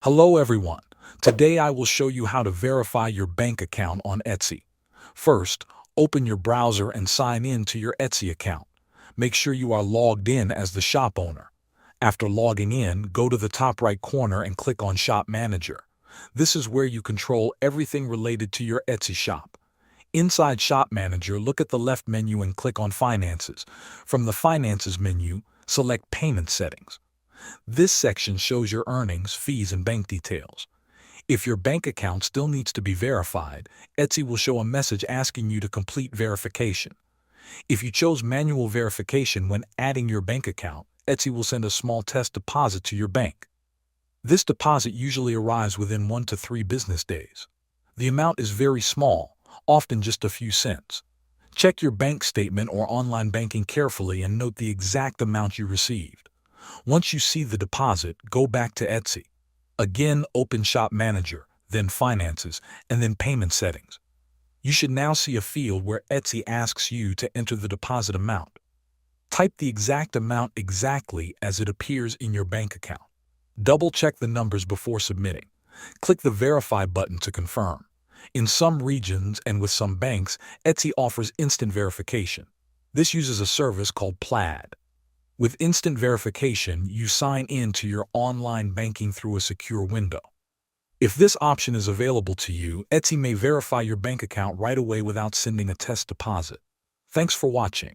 Hello everyone. Today I will show you how to verify your bank account on Etsy. First, open your browser and sign in to your Etsy account. Make sure you are logged in as the shop owner. After logging in, go to the top right corner and click on Shop Manager. This is where you control everything related to your Etsy shop. Inside Shop Manager, look at the left menu and click on Finances. From the Finances menu, select Payment Settings. This section shows your earnings, fees, and bank details. If your bank account still needs to be verified, Etsy will show a message asking you to complete verification. If you chose manual verification when adding your bank account, Etsy will send a small test deposit to your bank. This deposit usually arrives within 1 to 3 business days. The amount is very small, often just a few cents. Check your bank statement or online banking carefully and note the exact amount you received. Once you see the deposit, go back to Etsy. Again, open Shop Manager, then Finances, and then Payment Settings. You should now see a field where Etsy asks you to enter the deposit amount. Type the exact amount exactly as it appears in your bank account. Double-check the numbers before submitting. Click the Verify button to confirm. In some regions and with some banks, Etsy offers instant verification. This uses a service called Plaid. With instant verification, you sign in to your online banking through a secure window. If this option is available to you, Etsy may verify your bank account right away without sending a test deposit. Thanks for watching.